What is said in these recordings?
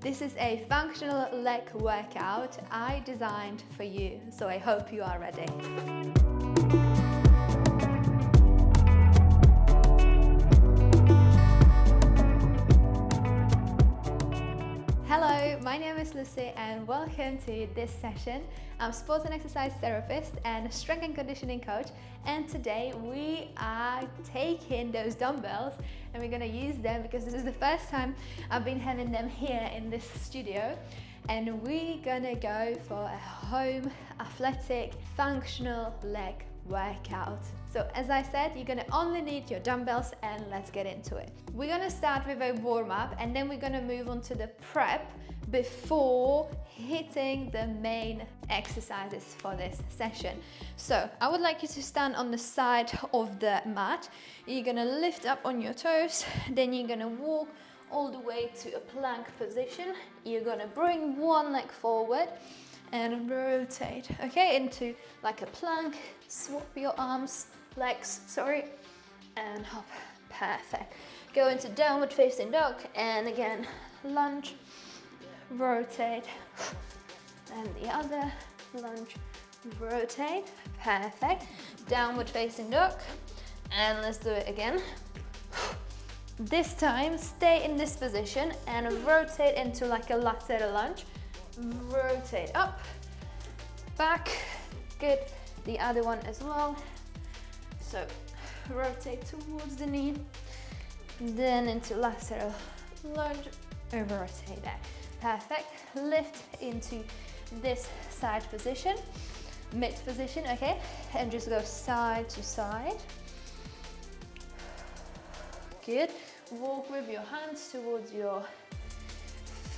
This is a functional leg workout I designed for you, so I hope you are ready. Hello, my name is Lucie and welcome to this session. I'm a sports and exercise therapist and strength and conditioning coach, and today we are taking those dumbbells and we're going to use them because this is the first time I've been having them here in this studio, and we're going to go for a home athletic functional leg workout. So as I said, you're going to only need your dumbbells, and let's get into it. We're going to start with a warm-up and then we're going to move on to the prep before hitting the main exercises for this session. So I would like you to stand on the side of the mat. You're going to lift up on your toes, then you're going to walk all the way to a plank position. You're going to bring one leg forward and rotate, okay, into like a plank. Swap your legs, and hop. Perfect. Go into downward facing dog, and again, lunge, rotate, and the other, lunge, rotate. Perfect. Downward facing dog, and let's do it again. This time, stay in this position and rotate into like a lateral lunge. Rotate up, back, good. The other one as well. So rotate towards the knee, then into lateral lunge, and rotate that. Perfect. Lift into this side position, mid position, okay, and just go side to side. Good. Walk with your hands towards your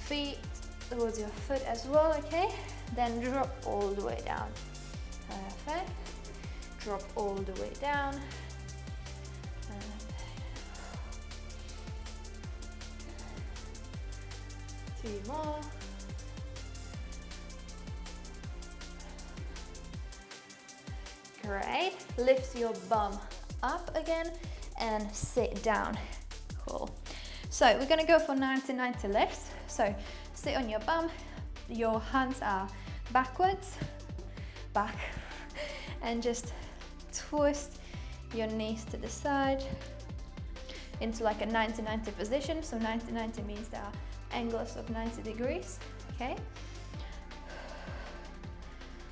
feet, towards your foot as well, okay? Then drop all the way down. Perfect. Drop all the way down. Two more. Great. Lift your bum up again and sit down. Cool. So we're gonna go for 90-90 lifts. So sit on your bum, your hands are backwards, back, and just twist your knees to the side into like a 90-90 position. So 90-90 means there are angles of 90 degrees, okay?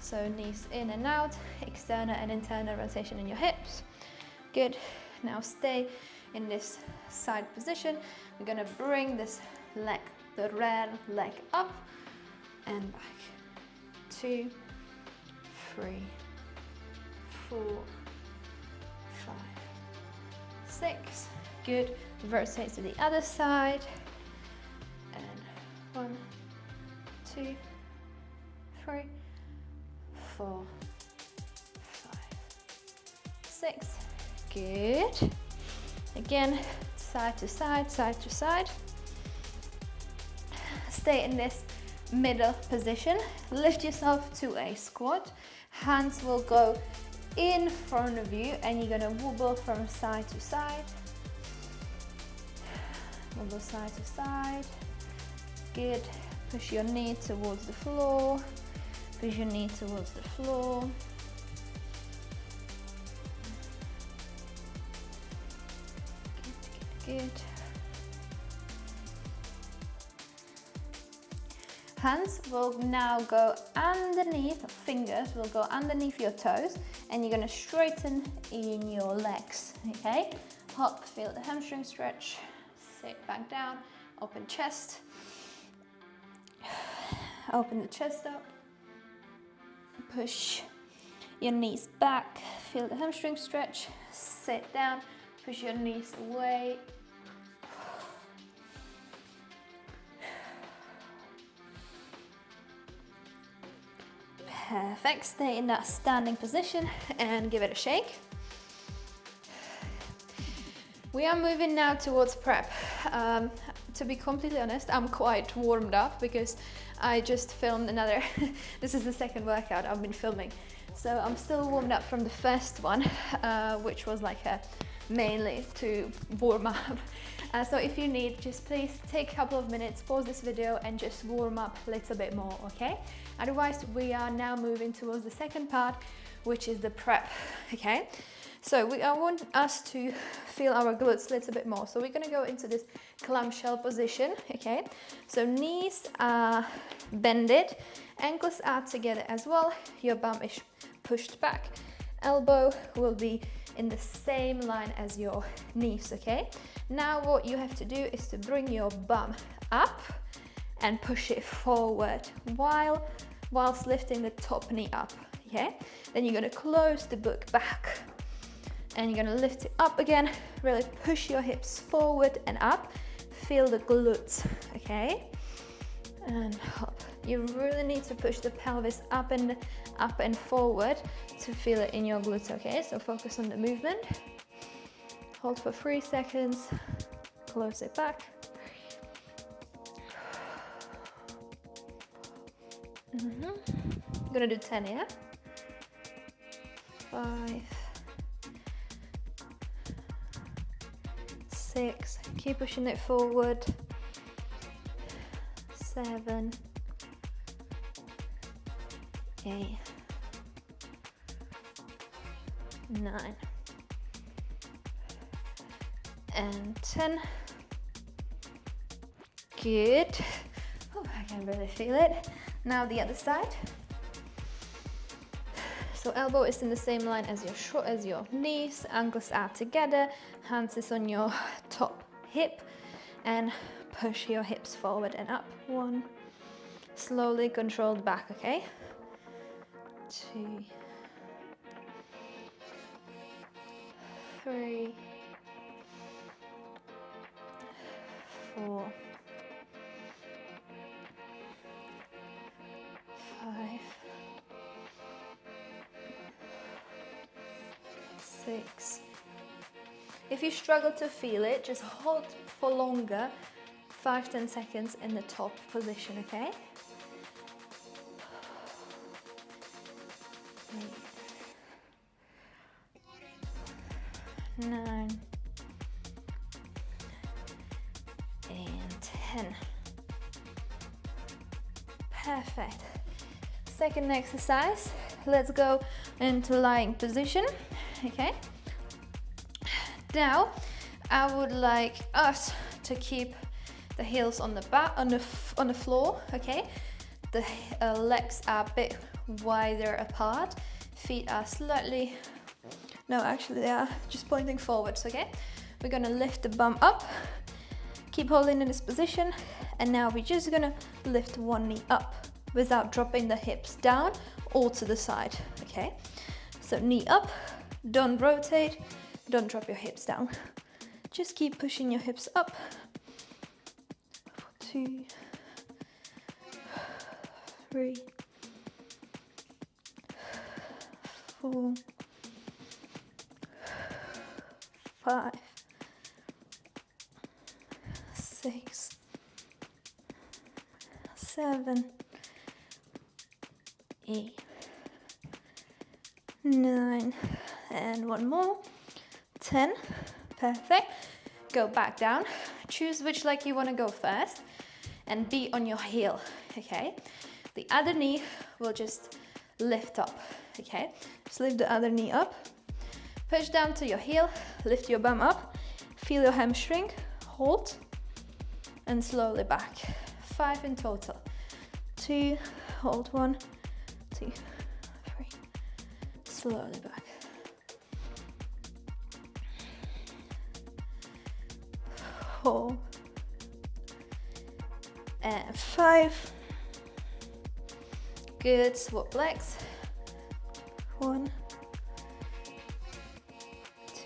So knees in and out, external and internal rotation in your hips. Good. Now stay in this side position. We're gonna bring this leg, the rear leg up and back. 2, 3, 4, 5, 6. Good. Rotate to the other side. And 1, 2, 3, 4, 5, 6. Good. Again, side to side, side to side. Stay in this middle position. Lift yourself to a squat. Hands will go in front of you and you're gonna wobble from side to side. Wobble side to side. Good. Push your knee towards the floor. Push your knee towards the floor. Good. Hands will now go underneath, fingers will go underneath your toes, and you're gonna straighten in your legs, okay? Hop, feel the hamstring stretch, sit back down, open chest, open the chest up, push your knees back, feel the hamstring stretch, sit down, push your knees away. Perfect. Stay in that standing position and give it a shake. We are moving now towards prep. To be completely honest, I'm quite warmed up because I just filmed another, this is the second workout I've been filming. So I'm still warmed up from the first one, which was like a mainly to warm up. So if you need, just please take a couple of minutes, pause this video and just warm up a little bit more, okay? Otherwise, we are now moving towards the second part, which is the prep, okay? So I want us to feel our glutes a little bit more. So we're gonna go into this clamshell position, okay? So knees are bended, ankles are together as well, your bum is pushed back, elbow will be in the same line as your knees, okay? Now what you have to do is to bring your bum up and push it forward whilst lifting the top knee up, okay? Then you're gonna close the book back and you're gonna lift it up again, really push your hips forward and up, feel the glutes, okay? And hop. You really need to push the pelvis up and forward to feel it in your glutes, okay? So focus on the movement. Hold for 3 seconds, close it back. I'm gonna do 10, yeah? 5, 6, keep pushing it forward. 7, 8, 9, and 10. Good. Oh, I can really feel it. Now the other side. So elbow is in the same line as your knees, ankles are together, hands is on your top hip, and push your hips forward and up. 1, slowly controlled back, okay? 2, 3, 4, 5, 6. If you struggle to feel it, just hold for longer, 5-10 seconds in the top position, okay? 8, 9, and 10. Perfect. Second exercise, let's go into lying position, okay? Now, I would like us to keep the heels on the back, on the floor, okay? The legs are a bit wider apart, feet are slightly, no, actually they are just pointing forwards, okay? We're gonna lift the bum up, keep holding in this position, and now we're just gonna lift one knee up without dropping the hips down or to the side, okay? So knee up, don't rotate, don't drop your hips down. Just keep pushing your hips up. 2, 3, 4, 5, 6, 7, 8, 9, and one more. 10. Perfect. Go back down. Choose which leg you want to go first and be on your heel, okay? The other knee will just lift up, okay? Just lift the other knee up. Push down to your heel, lift your bum up, feel your hamstring, hold, and slowly back. 5 in total. 2, hold 1, 2, 3, slowly back. 4 and 5. Good, swap legs. 1,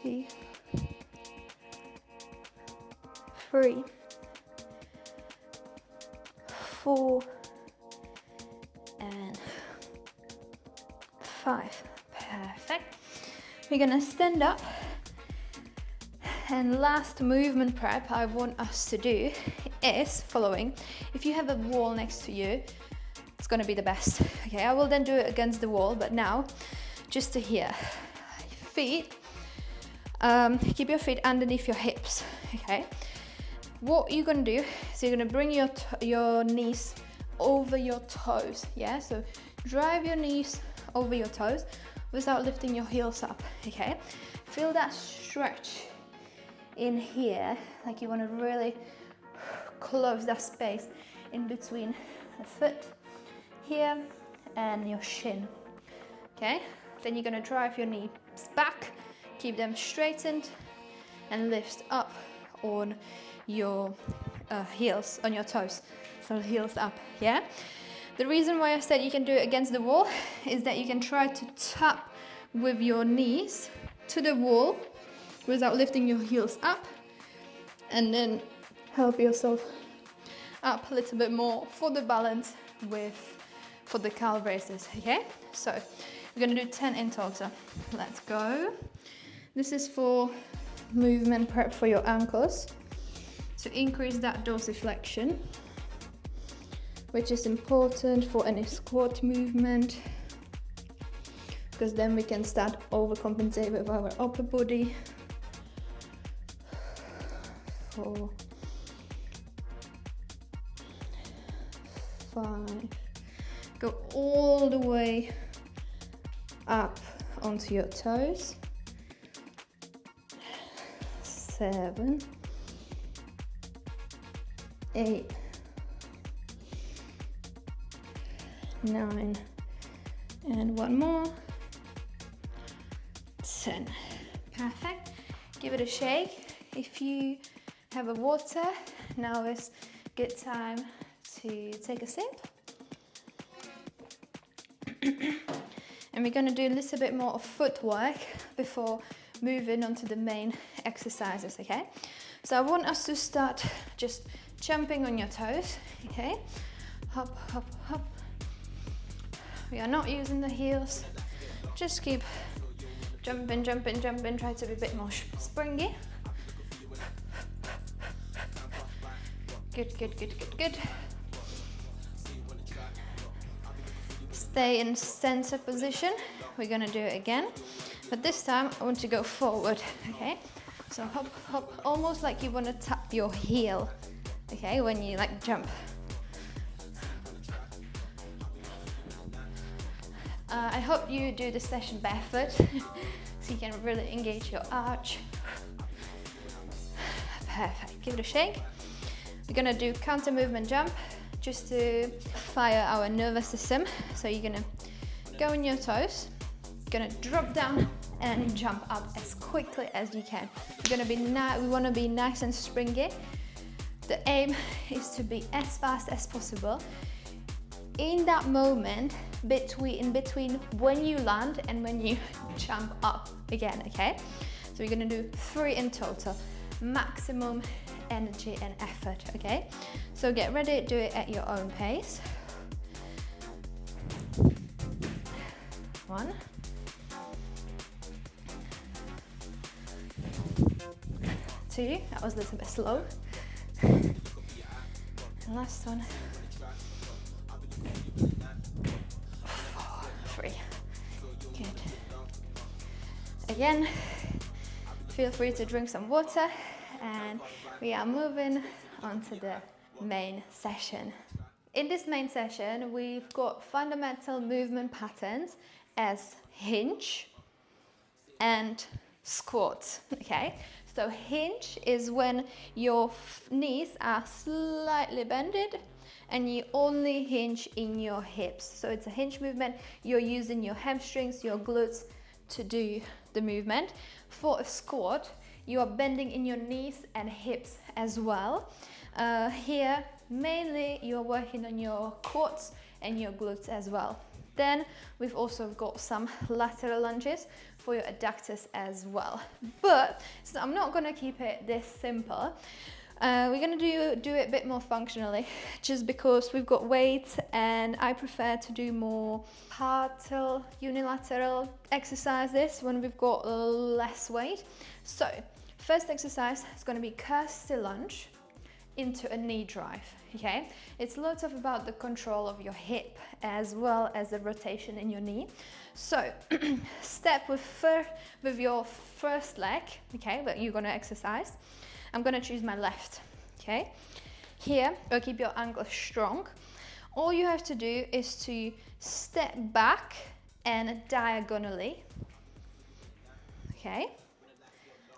2, 3, 4, and 5. Perfect. We're gonna stand up. And last movement prep I want us to do is following. If you have a wall next to you, it's gonna be the best. Okay, I will then do it against the wall, but now just to here. Feet, keep your feet underneath your hips, okay? what you're gonna do, so you're gonna bring your knees over your toes, yeah? So drive your knees over your toes without lifting your heels up, okay? Feel that stretch in here, like you wanna really close that space in between the foot here and your shin, okay? Then you're gonna drive your knees back, keep them straightened, and lift up on your heels, on your toes. So heels up, yeah? The reason why I said you can do it against the wall is that you can try to tap with your knees to the wall without lifting your heels up, and then help yourself up a little bit more for the balance for the calf raises, okay? So we're gonna do 10 in total. Let's go. This is for movement prep for your ankles to increase that dorsiflexion, which is important for any squat movement, because then we can start overcompensate with our upper body. 4, 5, go all the way up onto your toes. 7, 8, 9, and one more, 10. Perfect. Give it a shake. If you have a water, now is good time to take a sip. And we're going to do a little bit more of footwork before moving on to the main exercises, okay? So I want us to start just jumping on your toes, okay? Hop, hop, hop. We are not using the heels. Just keep jumping, jumping, jumping. Try to be a bit more springy. Good, good, good, good, good. Stay in center position. We're gonna do it again, but this time I want to go forward, okay? So hop, hop, almost like you want to tap your heel, okay, when you like jump. I hope you do this session barefoot, so you can really engage your arch. Perfect, give it a shake. We're gonna do counter movement jump, just to fire our nervous system. So you're gonna go on your toes, gonna drop down and jump up as quickly as you can. You're gonna be we wanna be nice and springy. The aim is to be as fast as possible. In that moment, in between when you land and when you jump up again, okay? So we're gonna do 3 in total, maximum energy and effort, okay? So get ready, do it at your own pace. 1, 2, that was a little bit slow. And last one. 4, 3, good. Again, feel free to drink some water, and we are moving on to the main session. In this main session, we've got fundamental movement patterns as hinge and squat, okay? So hinge is when your knees are slightly bended and you only hinge in your hips. So it's a hinge movement. You're using your hamstrings, your glutes to do the movement. For a squat, you are bending in your knees and hips as well. Here, mainly you're working on your quads and your glutes as well. Then we've also got some lateral lunges for your adductors as well. But so I'm not gonna keep it this simple. We're gonna do it a bit more functionally, just because we've got weights and I prefer to do more partial unilateral exercises when we've got less weight. So first exercise is gonna be kirsty lunge into a knee drive, okay? It's lots of about the control of your hip as well as the rotation in your knee. So step with your first leg, okay, that you're gonna exercise. I'm gonna choose my left, okay? Here, or keep your ankle strong. All you have to do is to step back and diagonally, okay?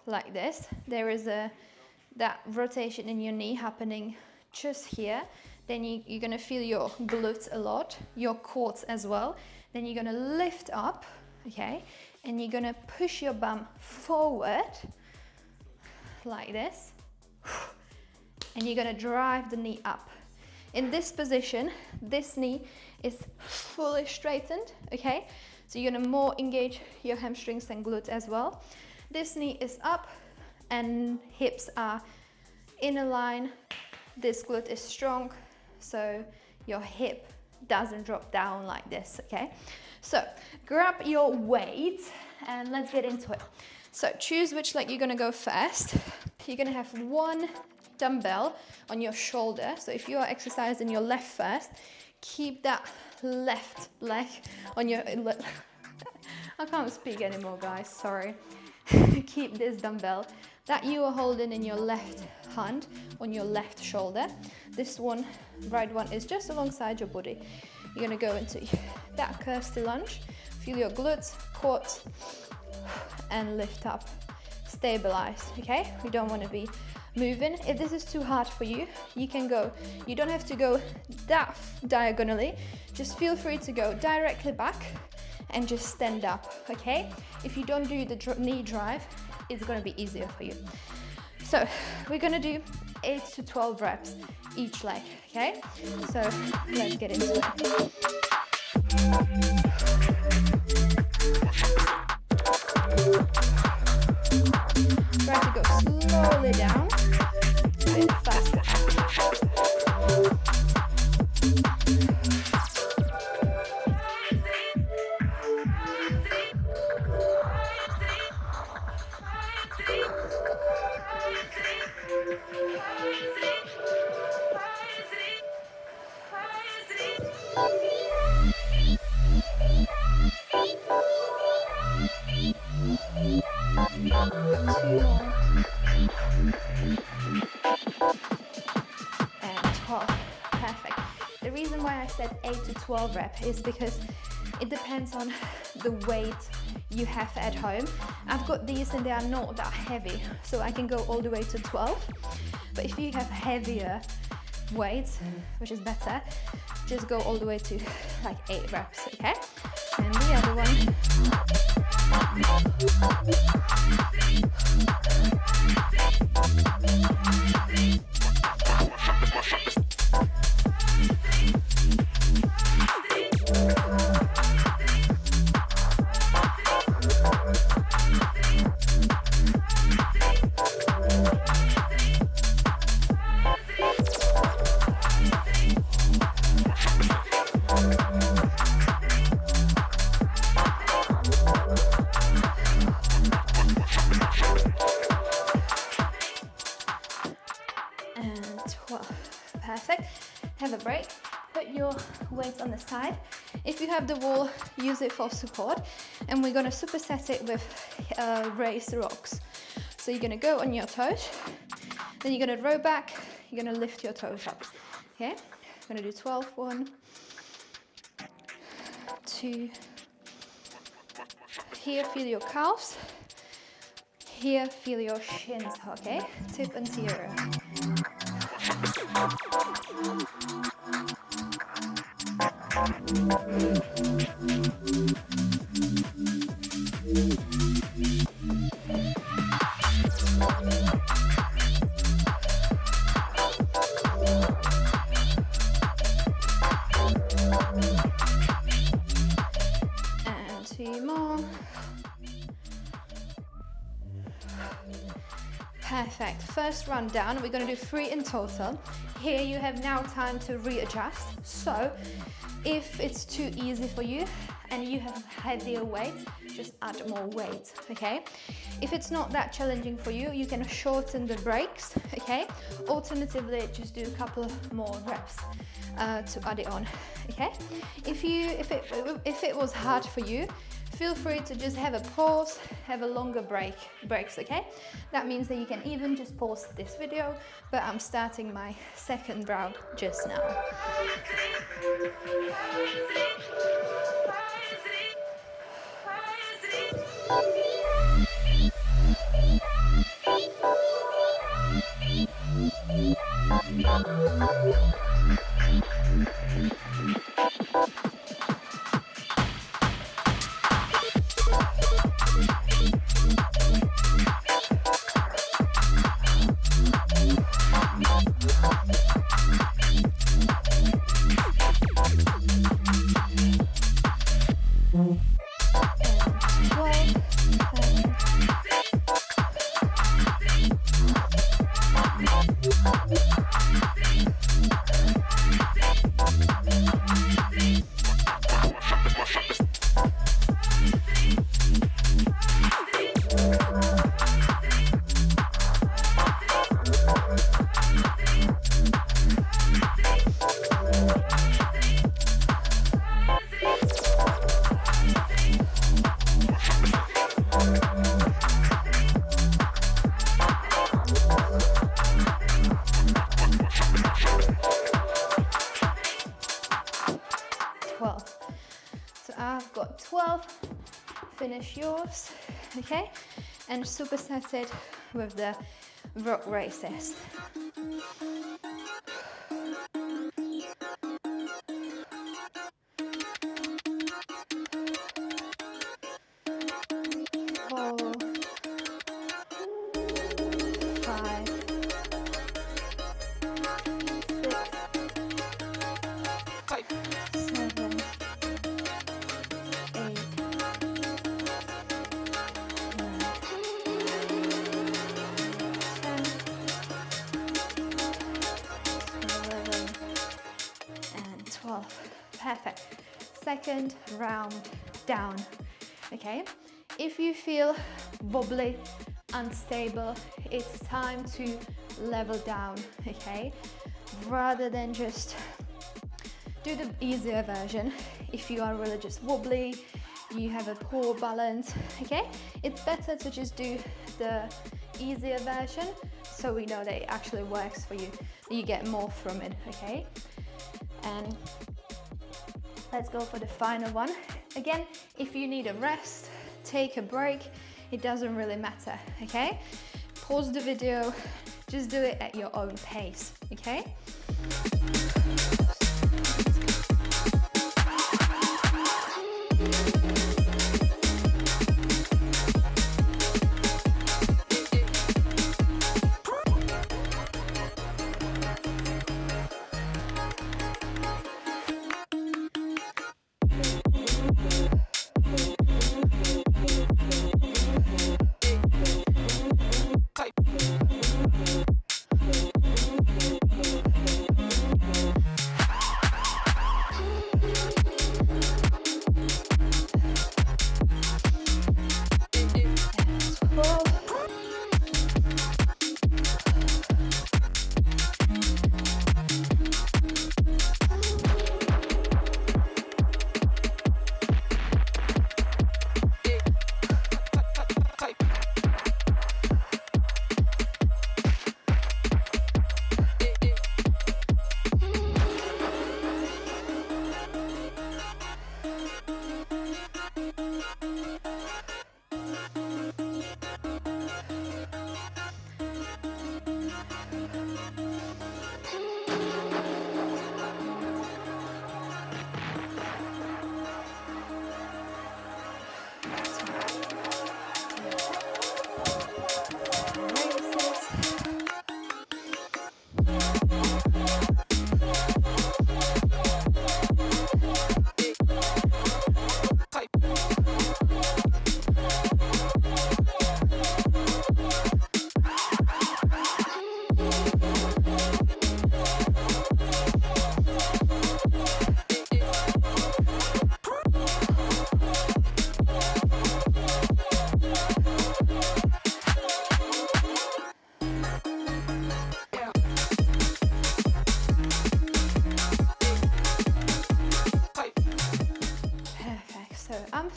Like this. There is that rotation in your knee happening just here. Then you're gonna feel your glutes a lot, your quads as well. Then you're gonna lift up, okay? And you're gonna push your bum forward, like this. And you're gonna drive the knee up. In this position, this knee is fully straightened, okay? So you're gonna more engage your hamstrings and glutes as well. This knee is up and hips are in a line. This glute is strong, so your hip doesn't drop down like this, okay? So grab your weight and let's get into it. So choose which leg you're gonna go first. You're gonna have one dumbbell on your shoulder. So if you are exercising your left first, keep that left leg on your... I can't speak anymore, guys, sorry. Keep this dumbbell that you are holding in your left hand on your left shoulder. This one, right one, is just alongside your body. You're gonna go into that kirsty lunge, feel your glutes, quads, and lift up. Stabilize, okay? We don't want to be moving. If this is too hard for you, you can go, you don't have to go that diagonally, just feel free to go directly back and just stand up, okay? If you don't do the knee drive, it's gonna be easier for you. So we're gonna do 8 to 12 reps each leg, okay? So let's get into it. Try to go slowly down, a bit faster. And 12, perfect. The reason why I said 8 to 12 reps is because it depends on the weight you have at home. I've got these and they are not that heavy, so I can go all the way to 12. But if you have heavier weights, which is better, just go all the way to like 8 reps, okay? And the other one. Perfect. Have a break. Put your weights on the side. If you have the wall, use it for support. And we're going to superset it with raised rocks. So you're going to go on your toes. Then you're going to row back. You're going to lift your toes up. Okay? I'm going to do 12. 1, 2. Here, feel your calves. Here, feel your shins. Okay? Tip and zero. And 2 more. Perfect. First run down. We're going to do 3 in total. Here you have now time to readjust. So if it's too easy for you and you have heavier weight, just add more weight, okay? If it's not that challenging for you, you can shorten the breaks, okay? Alternatively, just do a couple more reps to add it on, okay? If it was hard for you, feel free to just have a pause, have a longer breaks, okay? That means that you can even just pause this video, but I'm starting my second round just now. I've got 12, finish yours, okay? And superset it with the rock races. Perfect. Second round down, okay? If you feel wobbly, unstable, it's time to level down, okay? Rather than just do the easier version. If you are really just wobbly, you have a poor balance, okay? It's better to just do the easier version so we know that it actually works for you, you get more from it, okay? And let's go for the final one. Again, if you need a rest, take a break, it doesn't really matter, okay? Pause the video, just do it at your own pace, okay?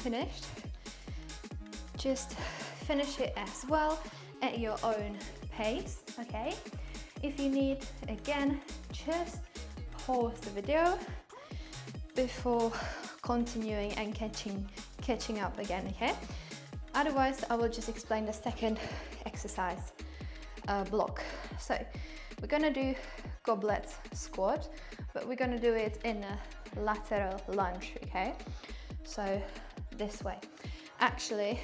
Finished. just finish it as well at your own pace, okay? If you need, again, just pause the video before continuing and catching up again, okay? Otherwise, I will just explain the second exercise block. So we're gonna do goblet squat, but we're gonna do it in a lateral lunge, okay? So this way. Actually,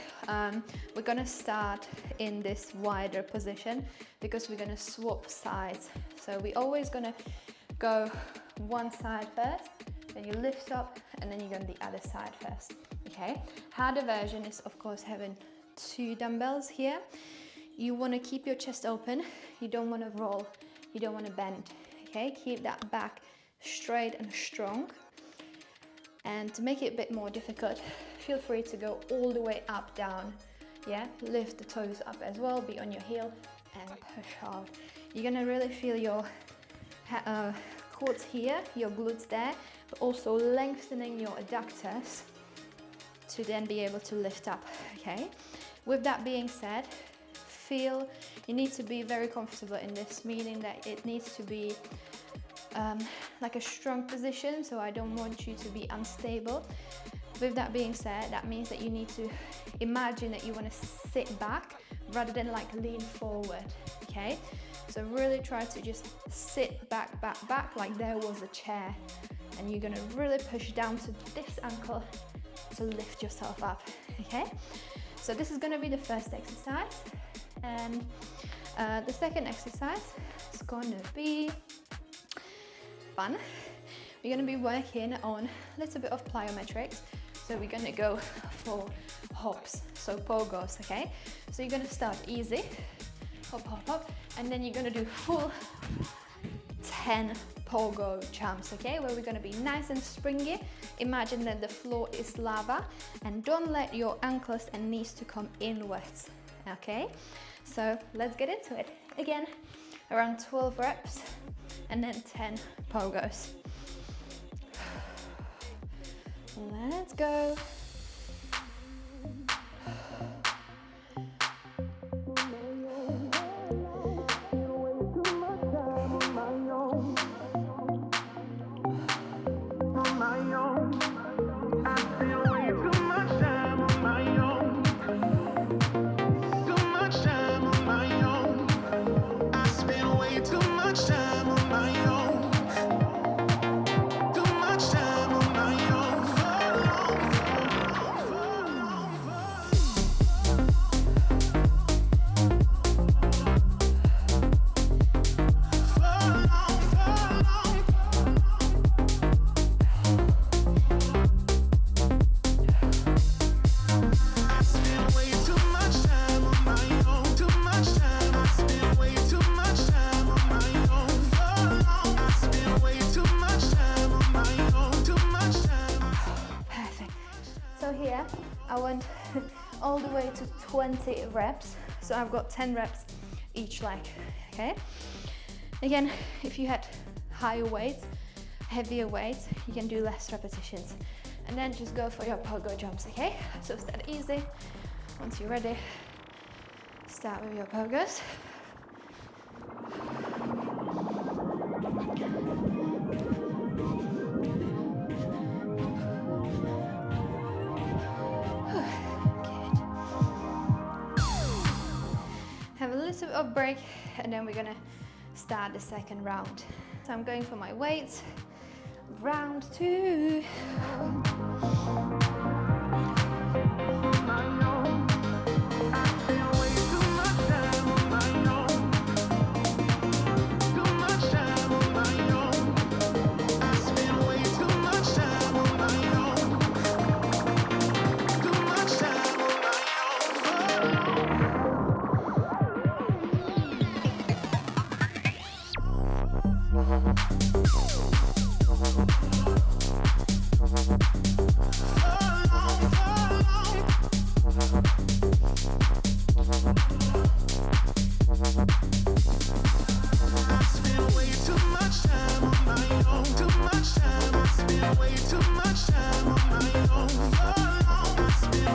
we're gonna start in this wider position because we're gonna swap sides. So we're always gonna go one side first, then you lift up, and then you're going the other side first, okay? Harder version is, of course, having 2 dumbbells here. You want to keep your chest open, you don't want to roll, you don't want to bend, okay? Keep that back straight and strong. And to make it a bit more difficult, feel free to go all the way up, down, yeah? Lift the toes up as well, be on your heel, and push hard. You're going to really feel your quads here, your glutes there, but also lengthening your adductors to then be able to lift up, okay? With that being said, you need to be very comfortable in this, meaning that it needs to be like a strong position, so I don't want you to be unstable. With that being said, that means that you need to imagine that you want to sit back rather than like lean forward, okay? So really try to just sit back, like there was a chair, and you're gonna really push down to this ankle to lift yourself up, okay? So this is gonna be the first exercise, and the second exercise is gonna be fun. We're gonna be working on a little bit of plyometrics. So we're gonna go for hops, so pogos, okay? So you're gonna start easy, hop, hop, hop, and then you're gonna do full 10 pogo jumps, okay? Where we're gonna be nice and springy. Imagine that the floor is lava, and don't let your ankles and knees to come inwards, okay? So let's get into it. Again, around 12 reps, and then 10 pogos. Let's go. I went all the way to 20 reps, so I've got 10 reps each leg, okay? Again, if you had higher weights, heavier weights, you can do less repetitions. And then just go for your pogo jumps, okay? So start easy. Once you're ready, start with your pogos. Have a little bit of break, and then we're gonna start the second round. So I'm going for my weights. Round 2.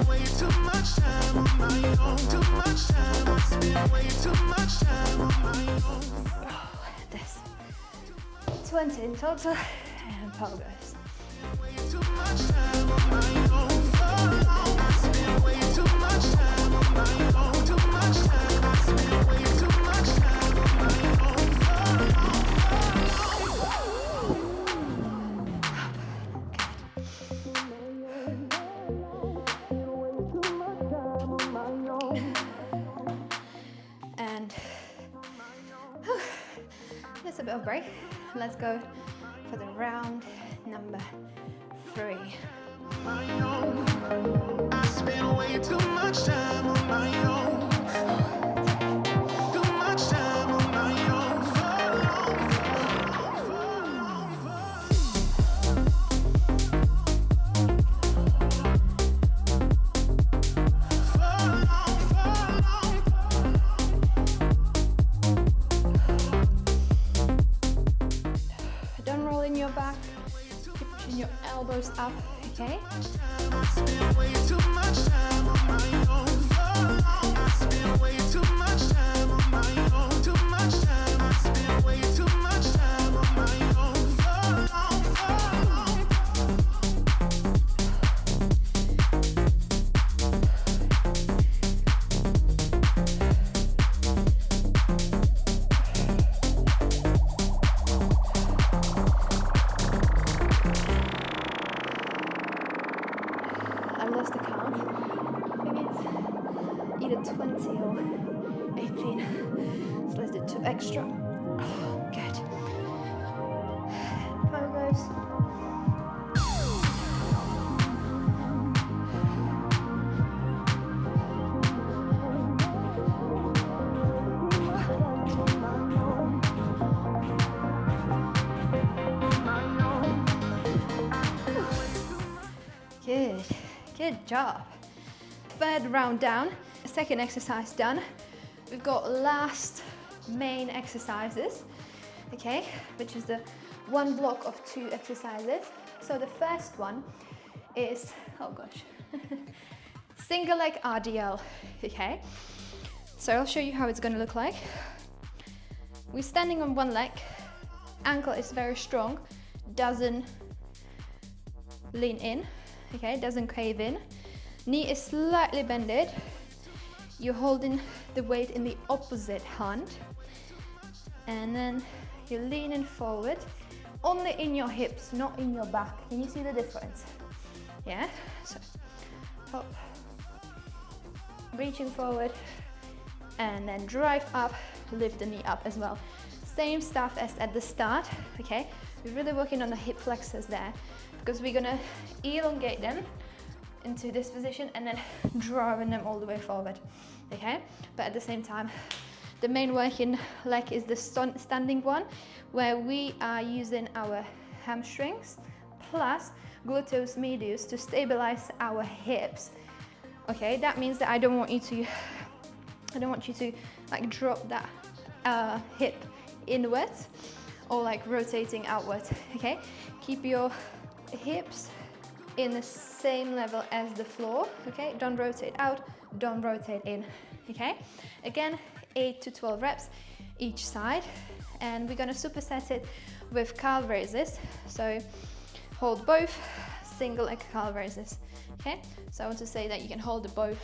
Way too much time on my own. This 20 in total, and power goes. And just a bit of break. Let's go for the round number 3. I spend way too much time on my own. Too much time on my own. Don't roll in your back. Keep pushing your elbows up, okay? I lost the count. I think it's either 20 or 18. So let's do 2 extra. Good. Power goes. Good. Good job. 3rd round down, 2nd exercise done. We've got last main exercises, okay, which is the 1 block of 2 exercises. So the first one is, oh gosh, single leg RDL, okay. So I'll show you how it's gonna look like. We're standing on one leg, ankle is very strong, doesn't lean in, okay, doesn't cave in. Knee is slightly bended. You're holding the weight in the opposite hand. And then you're leaning forward, only in your hips, not in your back. Can you see the difference? Yeah, so up, reaching forward, and then drive up, lift the knee up as well. Same stuff as at the start, okay? We're really working on the hip flexors there, because we're gonna elongate them into this position and then drawing them all the way forward, okay? But at the same time, the main working leg is the standing one, where we are using our hamstrings plus gluteus medius to stabilize our hips, okay? That means that I don't want you to like drop that hip inwards or like rotating outwards, okay? Keep your hips in the same level as the floor, okay? Don't rotate out, don't rotate in, okay? Again, 8 to 12 reps each side, and we're gonna superset it with calf raises. So hold both single leg calf raises, okay? So I want to say that you can hold both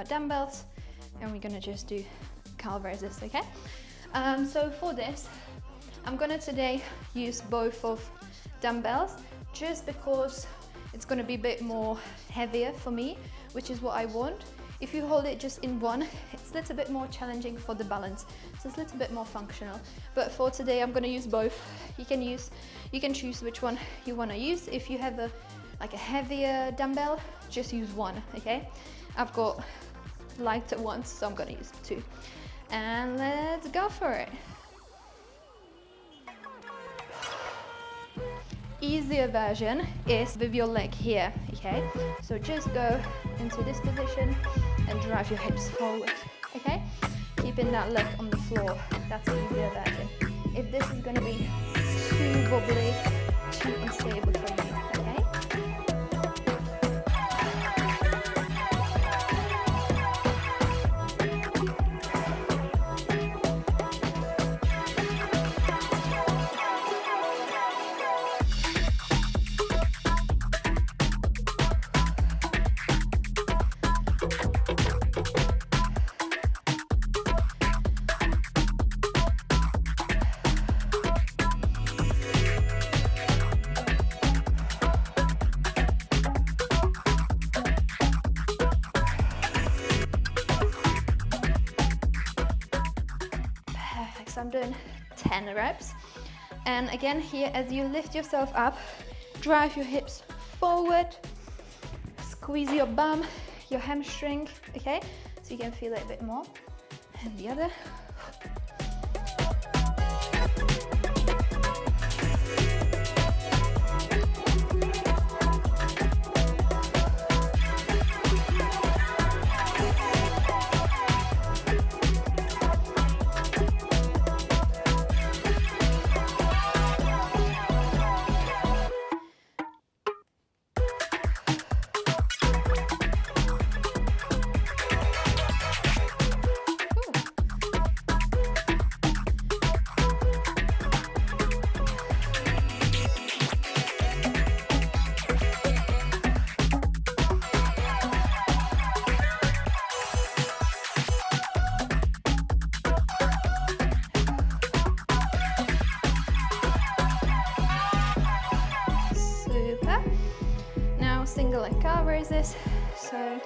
dumbbells, and we're gonna just do calf raises, okay? So for this, I'm gonna today use both of dumbbells, just because it's going to be a bit more heavier for me, which is what I want. If you hold it just in one, it's a little bit more challenging for the balance, so it's a little bit more functional. But for today, I'm going to use both. You can choose which one you want to use. If you have a heavier dumbbell, just use one, okay? I've got lighter ones, so I'm going to use 2. And let's go for it. Easier version is with your leg here, okay? So just go into this position and drive your hips forward, okay? Keeping that leg on the floor, that's the easier version. If this is gonna be too wobbly, too unstable for you, okay? So I'm doing 10 reps. And again here, as you lift yourself up, drive your hips forward, squeeze your bum, your hamstring, okay? So you can feel it a bit more. And the other. Single leg calf raises, so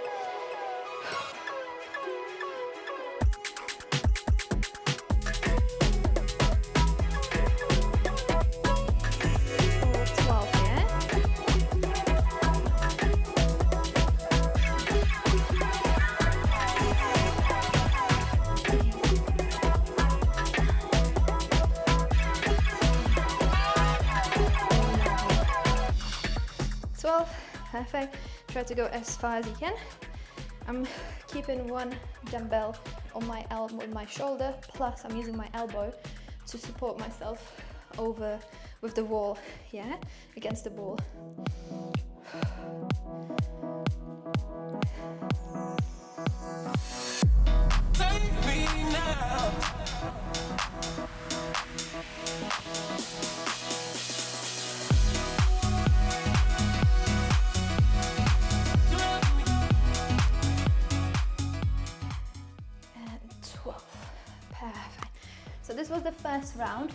perfect. Try to go as far as you can. I'm keeping one dumbbell on my elbow, on my shoulder, plus I'm using my elbow to support myself over with the wall, yeah, against the wall. Take me now. So this was the first round.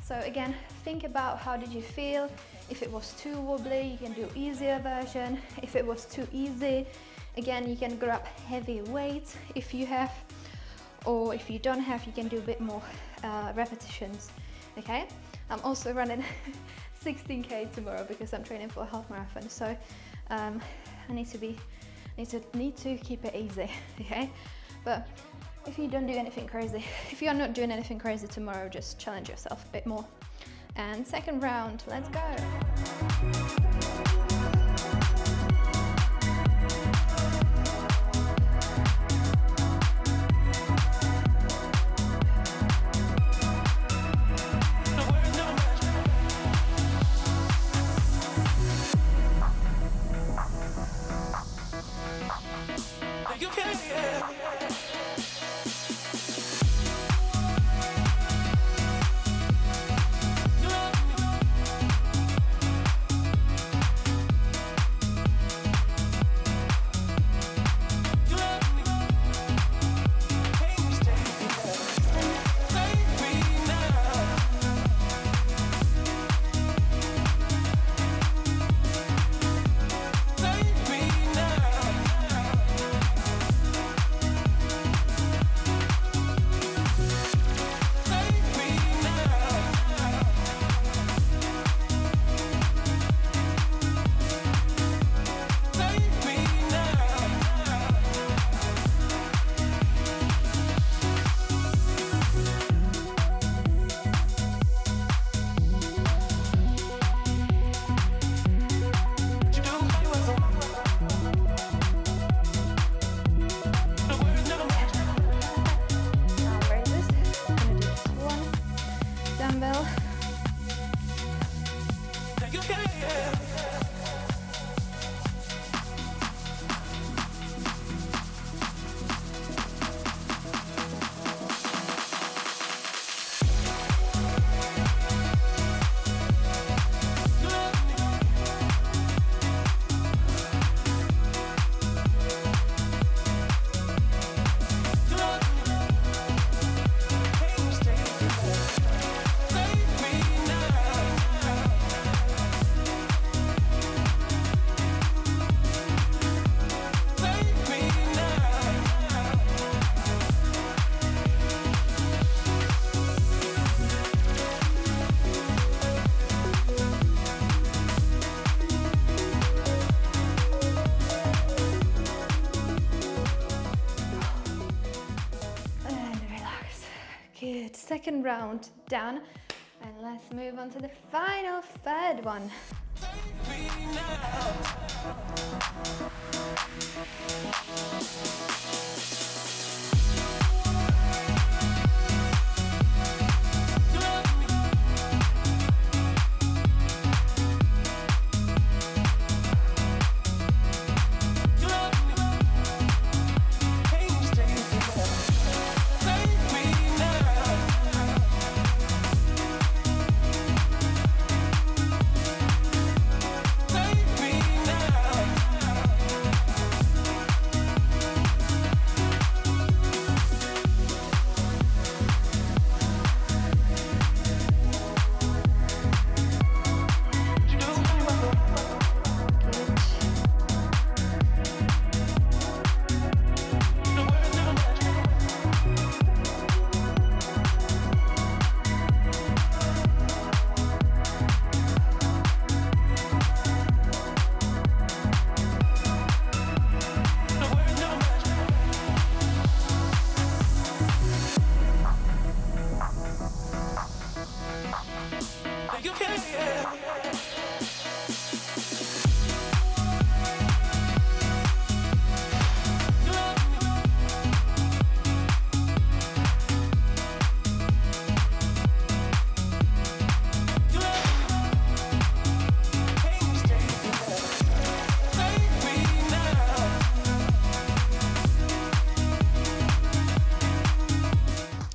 So again, think about how did you feel. If it was too wobbly, you can do easier version. If it was too easy, again, you can grab heavy weights if you have, or if you don't have, you can do a bit more repetitions, okay? I'm also running 16K tomorrow because I'm training for a half marathon. So I need to keep it easy, okay? But if you don't do anything crazy, if you are not doing anything crazy tomorrow, just challenge yourself a bit more. And second round, let's go. second round done, and let's move on to the final third one.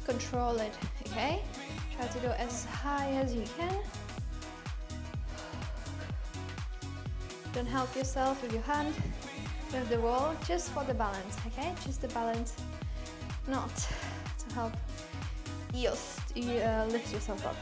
Control it, okay? Try to go as high as you can. Don't help yourself with your hand, with the wall, just for the balance, okay? Just the balance, not to help you lift yourself up.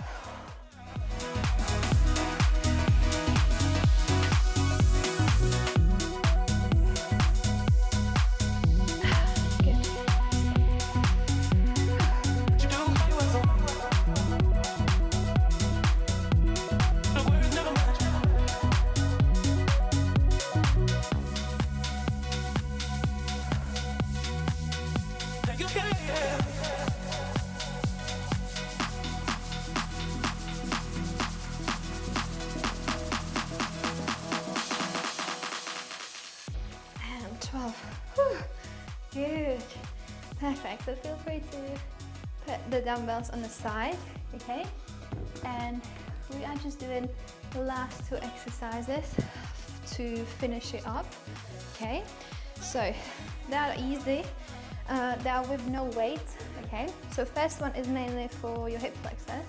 Good, perfect. So feel free to put the dumbbells on the side, okay? And we are just doing the last two exercises to finish it up, okay? So they are easy, they are with no weight, okay? So first one is mainly for your hip flexors.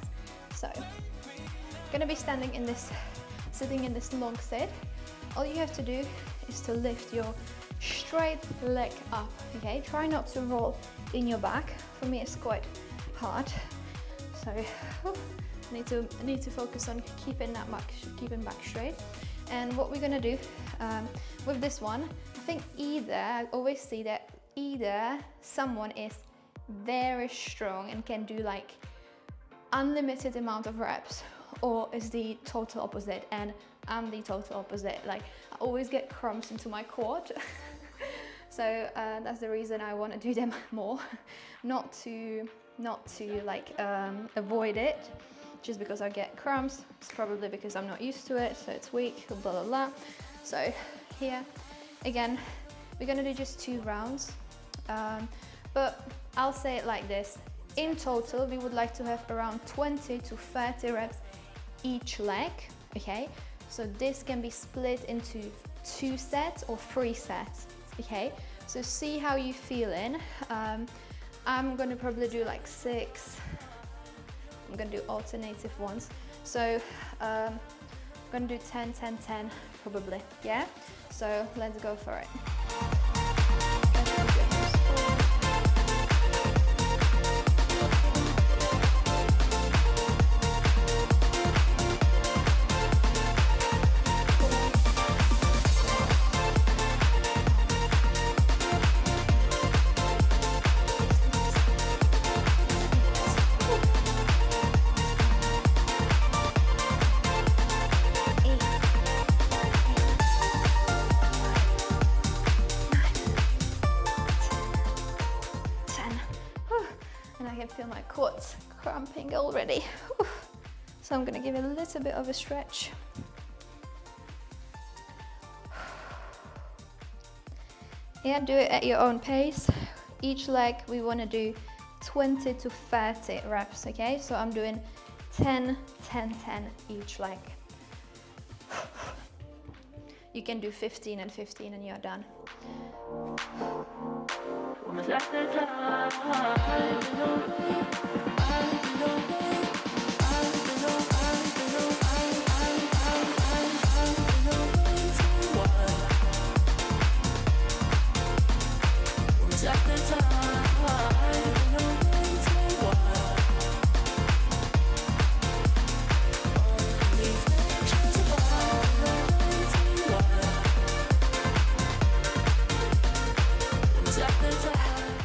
So you're gonna be sitting in this long sit. All you have to do is to lift your straight leg up, okay? Try not to roll in your back. For me, it's quite hard. So I need to focus on keeping back straight. And what we're gonna do with this one, I think I always see that either someone is very strong and can do like unlimited amount of reps, or is the total opposite, and I'm the total opposite. Like I always get cramps into my quad. So that's the reason I want to do them more, not to like avoid it, just because I get cramps. It's probably because I'm not used to it, so it's weak, blah blah blah. So here again, we're gonna do just 2 rounds, but I'll say it like this: in total, we would like to have around 20 to 30 reps each leg, okay? So this can be split into 2 sets or 3 sets, okay? So see how you're feeling. I'm gonna probably do like 6. I'm gonna do alternative ones. So I'm gonna do 10, 10, 10 probably, yeah? So let's go for it. cramping already. So I'm gonna give it a little bit of a stretch. Yeah, do it at your own pace. Each leg we wanna do 20 to 30 reps, okay? So I'm doing 10, 10, 10 each leg. You can do 15 and 15 and you're done.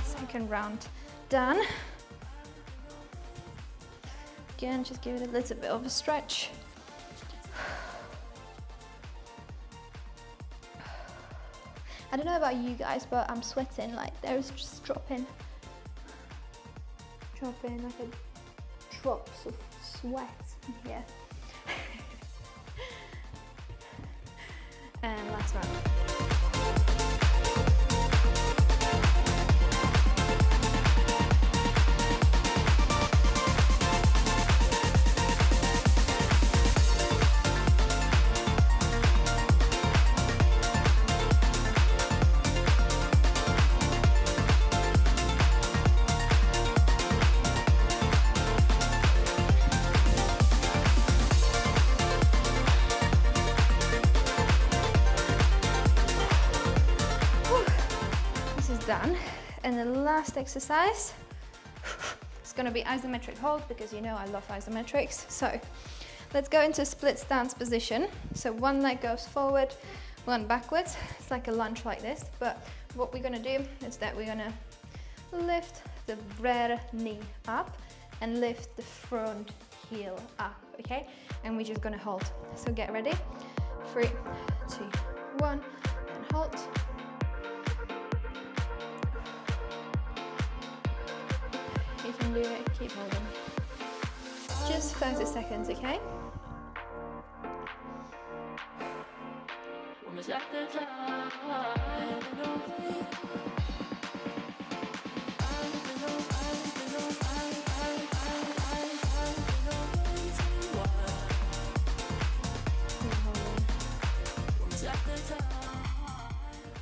Second round done. Again, just give it a little bit of a stretch. I don't know about you guys, but I'm sweating, like there's just dropping like a drops of sweat in here. And last round. Done. And the last exercise is going to be isometric hold, because you know I love isometrics. So let's go into split stance position. So one leg goes forward, one backwards. It's like a lunge like this, but what we're going to do is that we're going to lift the rear knee up and lift the front heel up, okay? And we're just going to hold. So get ready. 3, 2, 1, and hold. You can do it, keep holding. Just 30 seconds, okay?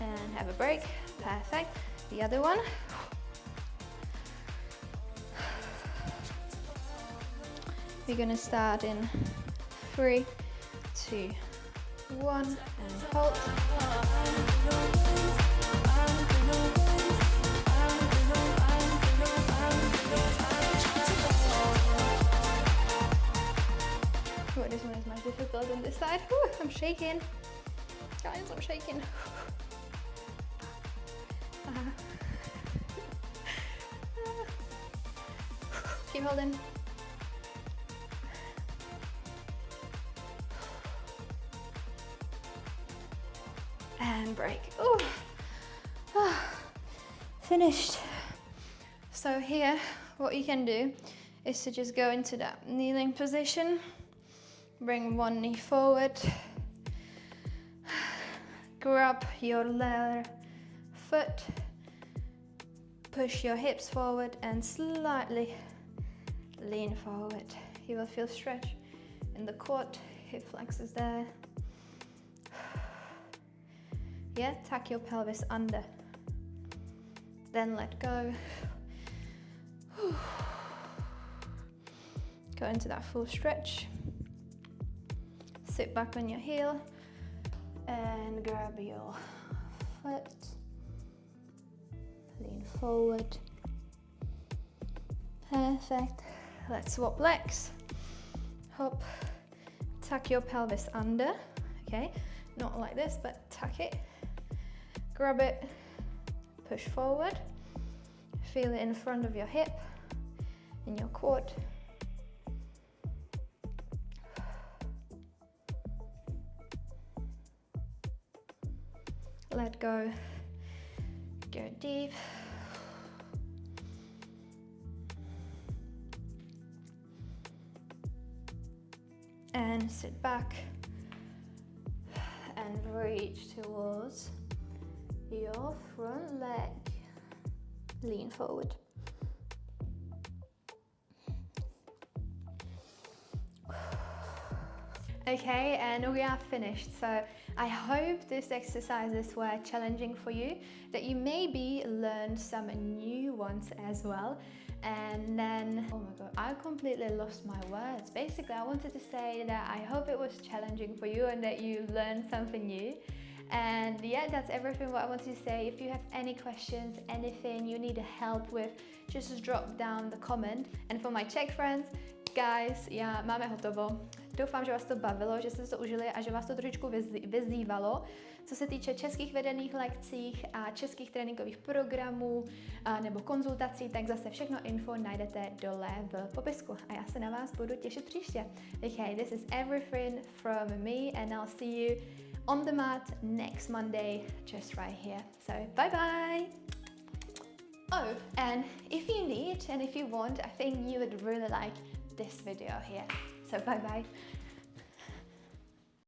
And have a break. Perfect. The other one. We're gonna start in 3, 2, 1, and hold. Oh, this one is more difficult on this side. Ooh, I'm shaking. Guys, I'm shaking. Keep holding. And break. Ooh. Finished. So here, what you can do is to just go into that kneeling position. Bring one knee forward. Grab your lower foot. Push your hips forward and slightly lean forward. You will feel stretch in the quad, hip flexors there. Yeah, tuck your pelvis under. Then let go. Go into that full stretch. Sit back on your heel and grab your foot. Lean forward. Perfect. Let's swap legs. Hop. Tuck your pelvis under. Okay, not like this, but tuck it. Grab it. Push forward. Feel it in front of your hip, in your quad. Let go. Go deep. and sit back and reach towards your front leg. Lean forward. Okay, and we are finished. So I hope these exercises were challenging for you, that you maybe learned some new ones as well. And then, oh my god, I completely lost my words. Basically, I wanted to say that I hope it was challenging for you and that you learned something new. And yeah, that's everything what I wanted to say. If you have any questions, anything you need help with, just drop down the comment. And for my Czech friends, guys, já máme hotovo. Doufám, že vás to bavilo, že jste to užili a že vás to trošičku vyzývalo. Co se týče českých vedených lekcích a českých tréninkových programů nebo konzultací, tak zase všechno info najdete dole v popisku. A já se na vás budu těšit příště. Okay, this is everything from me and I'll see you on the mat next Monday, just right here. So, bye bye! Oh, and if you need and if you want, I think you would really like this video here. So bye bye.